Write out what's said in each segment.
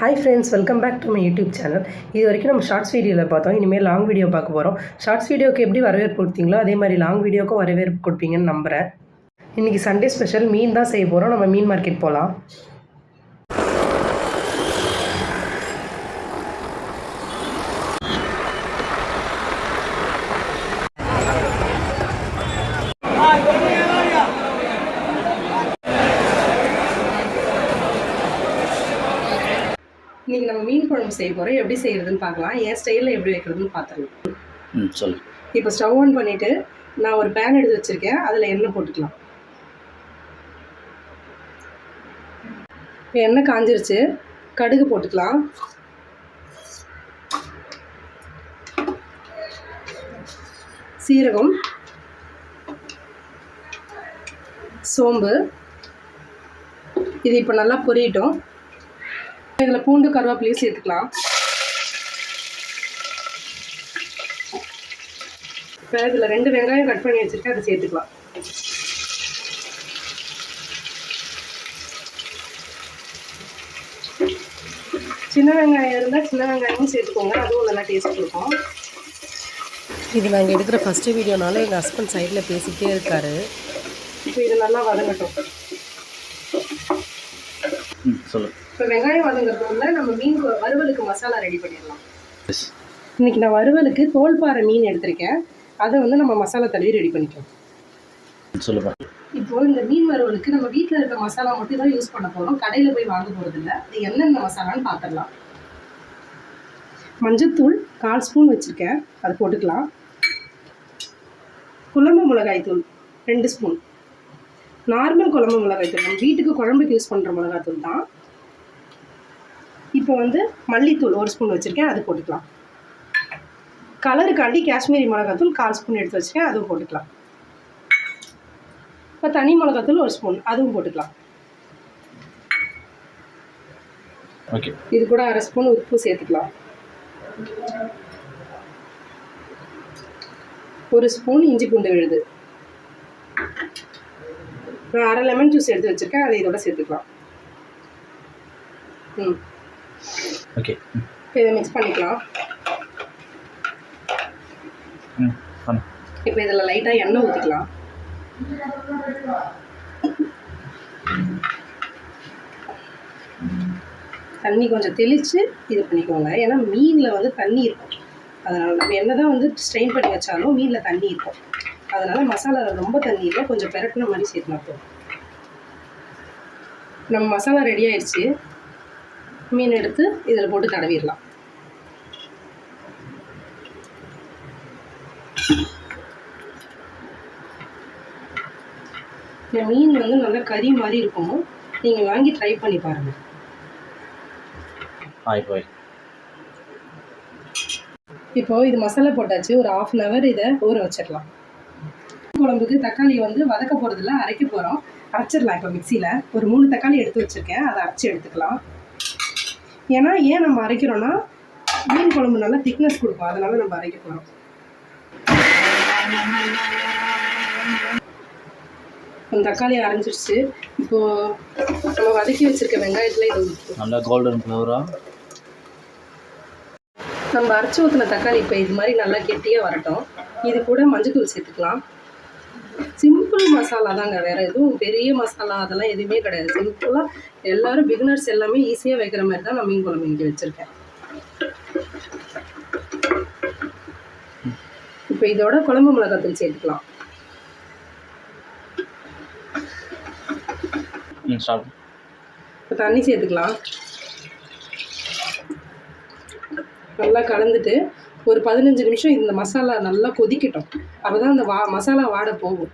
Hi friends, welcome back to my YouTube channel. இது வரைக்கும் நம்ம ஷார்ட்ஸ் வீடியோவில் பார்த்தோம். இனிமேல் லாங் வீடியோ பார்க்க போகிறோம். ஷார்ட்ஸ் வீடியோக்கு எப்படி வரவேற்பு கொடுத்தீங்களோ அதே மாதிரி லாங் வீடியோக்கும் வரவேற்பு கொடுப்பீங்கன்னு நம்புகிறேன். இன்றைக்கி சண்டே ஸ்பெஷல் மீன் தான் செய்ய போகிறோம். நம்ம மீன் மார்க்கெட் போகலாம். இன்றைக்கி நம்ம மீன் குழம்பு செய்ய போகிறோம். எப்படி செய்கிறதுன்னு பார்க்கலாம். என் ஸ்டைலில் எப்படி வைக்கிறதுன்னு பார்த்துக்கலாம். சொல்லு. இப்போ ஸ்டவ் ஆன் பண்ணிவிட்டு நான் ஒரு பேன் எடுத்து வச்சுருக்கேன். அதில் எண்ணெய் போட்டுக்கலாம். இப்போ எண்ணெய் காஞ்சிருச்சு. கடுகு போட்டுக்கலாம். சீரகம், சோம்பு, இது இப்போ நல்லா பொரியட்டும். இதில் பூண்டு கருவேப்பிலையும் சேர்த்துக்கலாம். இப்போ இதில் 2 வெங்காயம் கட் பண்ணி வச்சுருக்கேன், அதை சேர்த்துக்கலாம். சின்ன வெங்காயம் இருந்தால் சின்ன வெங்காயமும் சேர்த்துக்கோங்க, அதுவும் நல்லா டேஸ்ட் கொடுக்கும். இது நாங்கள் எடுக்கிற ஃபஸ்ட்டு வீடியோனால எங்கள் ஹஸ்பண்ட் சைடில் பேசிக்கிட்டே இருக்கார். இப்போ இது நல்லா வதங்கட்டும். சொல்லு. இப்போ வெங்காயம் வதங்கிறதுக்குள்ள நம்ம மீன் வறுவலுக்கு மசாலா ரெடி பண்ணிடலாம். இன்றைக்கி நான் வறுவலுக்கு தோல்பாறை மீன் எடுத்திருக்கேன். அதை நம்ம மசாலா தடவி ரெடி பண்ணிக்கலாம். சொல்லுப்பா. இப்போது இந்த மீன் வறுவலுக்கு நம்ம வீட்டில் இருக்க மசாலா மட்டும் தான் யூஸ் பண்ண போகிறோம். கடையில் போய் வாங்க போகிறதில்ல. இது என்னென்ன மசாலான்னு பார்த்துடலாம். மஞ்சத்தூள் 1/4 ஸ்பூன் வச்சுருக்கேன், அதை போட்டுக்கலாம். குழம்பு மிளகாய் தூள் 2 ஸ்பூன். நார்மல் குழம்பு மிளகாய் தூள், நம்ம வீட்டுக்கு குழம்புக்கு யூஸ் பண்ணுற மிளகாய் தூள் தான். இப்போ மல்லித்தூள் 1 ஸ்பூன் வச்சுருக்கேன், அது போட்டுக்கலாம். கலருக்காண்டி காஷ்மீரி மிளகாத்தூள் 1/4 ஸ்பூன் எடுத்து வச்சுருக்கேன், அதுவும் போட்டுக்கலாம். இப்போ தனி மிளகாத்தூள் 1 ஸ்பூன், அதுவும் போட்டுக்கலாம். ஓகே. இது கூட 1/2 ஸ்பூன் உப்பு சேர்த்துக்கலாம். 1 ஸ்பூன் இஞ்சி பூண்டு விழுது. நான் 1/2 லெமன் ஜூஸ் எடுத்து வச்சுருக்கேன், அதை இதோட சேர்த்துக்கலாம். ஓகே. இப்போ இதை மிக்ஸ் பண்ணிக்கலாம். இப்போ இதில் லைட்டாக எண்ணெய் ஊற்றிக்கலாம். தண்ணி கொஞ்சம் தெளித்து இது பண்ணிக்கோங்க. ஏன்னா மீனில் தண்ணி இருக்கும். அதனால் நம்ம என்ன தான் ஸ்ட்ரெயின் பண்ணி வச்சாலும் மீனில் தண்ணி இருக்கும். அதனால் மசாலாவில் ரொம்ப தண்ணி இல்லை, கொஞ்சம் பெரட்டின மாதிரி சேர்த்துனா போதும். நம்ம மசாலா ரெடி ஆயிடுச்சு. மீன் எடுத்து இதில் போட்டு தடவிடலாம். இந்த மீன் நல்லா கறி மாதிரி இருக்கும். நீங்கள் வாங்கி ட்ரை பண்ணி பாருங்கள். இப்போது இது மசாலா போட்டாச்சு. ஒரு 1/2 hour இதை ஊற வச்சிடலாம். குழம்புக்கு தக்காளி வதக்க போகிறதில்ல, அரைக்க போகிறோம். அரைச்சிடலாம். இப்போ மிக்சியில் ஒரு 3 தக்காளி எடுத்து வச்சுருக்கேன், அதை அரைச்சி எடுத்துக்கலாம். ஏன்னா ஏன் நம்ம அரைக்கிறோன்னா மீன் குழம்பு நல்லா திக்னஸ் கொடுக்கும், அதனால நம்ம அரைக்க போகிறோம். தக்காளி அரைஞ்சிடுச்சு. இப்போது நம்ம வதக்கி வச்சுருக்க வெங்காயத்தில் இது நல்லா கோல்டன் ஃப்ளவராக நம்ம அரைச்சி ஊற்றின தக்காளி இப்போ இது மாதிரி நல்லா கெட்டியாக வரட்டும். இது கூட மஞ்சத்தூள் சேர்த்துக்கலாம். சிம்பிள் மசாலா தாங்க, வேறு எதுவும் பெரிய மசாலா அதெல்லாம் எதுவுமே கிடையாது. சிம்பிளாக எல்லோரும் பிகினர்ஸ் எல்லாமே ஈஸியாக வைக்கிற மாதிரி தான் நான் மீன் குழம்பு இங்கே வச்சுருக்கேன். இப்போ இதோட குழம்பு மிளகாத்தூள் சேர்த்துக்கலாம். இப்போ தண்ணி சேர்த்துக்கலாம். நல்லா கலந்துட்டு ஒரு 15 நிமிஷம் இந்த மசாலா நல்லா கொதிக்கட்டும். அப்போ தான் அந்த மசாலா வாடை போகும்.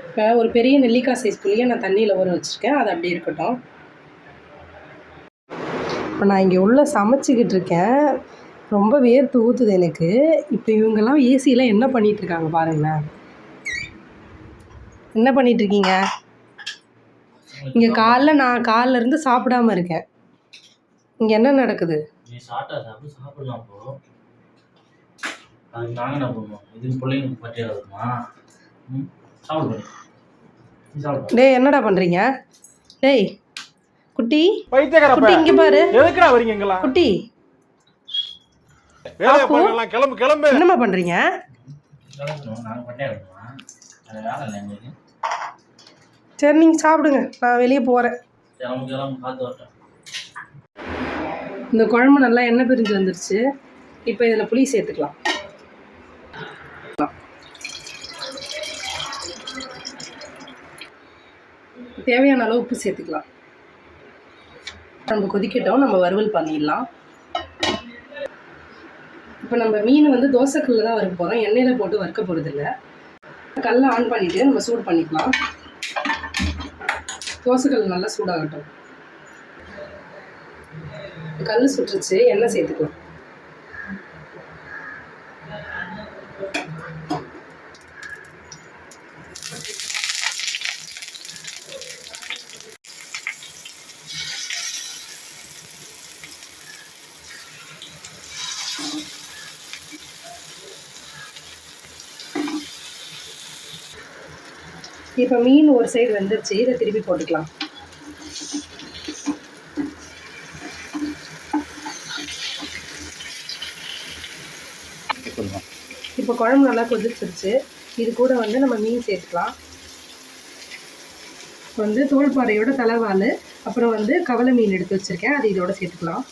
இப்போ ஒரு பெரிய நெல்லிக்காய் சைஸ் புளியை நான் தண்ணியில் ஊற வச்சுருக்கேன், அது அப்படி இருக்கட்டும். இப்போ நான் இங்கே உள்ள சமைச்சிக்கிட்டு இருக்கேன். ரொம்ப வேர்த்து ஊற்றுது எனக்கு. இப்போ இவங்கெல்லாம் ஏசியில் என்ன பண்ணிகிட்ருக்காங்க பாருங்களேன். என்ன பண்ணிகிட்ருக்கீங்க? இங்கே நான் காலைல இருந்து சாப்பிடாமல் இருக்கேன். இங்கே என்ன நடக்குது? டேய், என்னடா பண்ணுறீங்க? டேய், குட்டி பைத்தியக்கார குட்டி இங்க பாரு எதுக்குடா வரீங்க எங்கெல்லாம் குட்டி வேலைய பாப்பு. பாக்கலாம் கிளம்பு கிளம்பு என்னம்மா பண்றீங்க? நாங்கள் பண்ணே எடுப்போம் அது வேலை இல்லை எங்களுக்கு. சரி நீங்க சாப்பிடுங்க, நான் வெளியே போறேன். கிளம்பு பார்த்து வரட்டும். இந்த குழம்பு நல்லா எண்ணெய் பிரிஞ்சு வந்துருச்சு. இப்போ இதில் புளி சேர்த்துக்கலாம். தேவையான அளவு உப்பு சேர்த்துக்கலாம். நம்ம கொதிக்கட்டும், நம்ம வறுவல் பண்ணிடலாம். இப்போ நம்ம மீன் வந்து தோசைக்கல்ல தான் வறுக்க போகிறோம், எண்ணெயில் போட்டு வறுக்க போகிறது இல்லை. கல்லை ஆன் பண்ணிவிட்டு நம்ம சூடு பண்ணிக்கலாம். தோசைக்கல் நல்லா சூடாகட்டும். கல் சுட்டுருச்சு, எண்ணெய் சேர்த்துக்கலாம். இப்போ மீன் ஒரு சைடு வெந்துருச்சு, இதை திருப்பி போட்டுக்கலாம். இப்போ குழம்பு நல்லா கொதிச்சிருச்சு. இது கூட வந்து நம்ம மீன் சேர்த்துக்கலாம். வந்து தோல்பாறையோட தலைவால், அப்புறம் வந்து கவலை மீன் எடுத்து வச்சுருக்கேன், அது இதோட சேர்த்துக்கலாம்.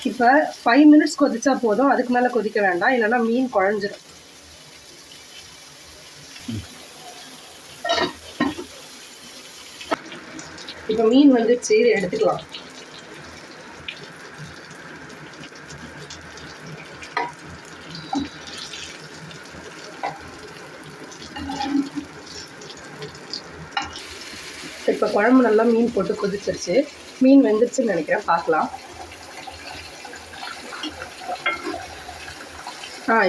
இப்போ 5 மினிட்ஸ் கொதிச்சா போதும், அதுக்கு மேலே கொதிக்க வேண்டாம், இல்லைன்னா மீன் குழஞ்சிடும். இப்போ மீன் வந்துடுச்சு, இதை எடுத்துக்கலாம். இப்போ குழம்பு நல்லா மீன் போட்டு கொதிச்சிருச்சு. மீன் வெந்துருச்சுன்னு நினைக்கிறேன், பார்க்கலாம்.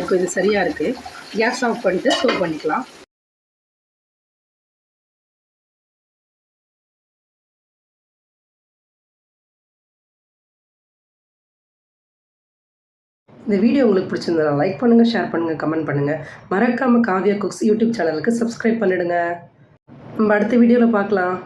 இப்போ இது சரியாக இருக்குது. கேஸ் ஆஃப் பண்ணிட்டு ஸ்டோவ் பண்ணிக்கலாம். இந்த வீடியோ உங்களுக்கு பிடிச்சிருந்தா லைக் பண்ணுங்கள், ஷேர் பண்ணுங்கள், கமெண்ட் பண்ணுங்கள். மறக்காமல் காவ்யா குக்ஸ் யூடியூப் சேனலுக்கு சப்ஸ்கிரைப் பண்ணிடுங்க. நம்ம அடுத்த வீடியோவில் பார்க்கலாம்.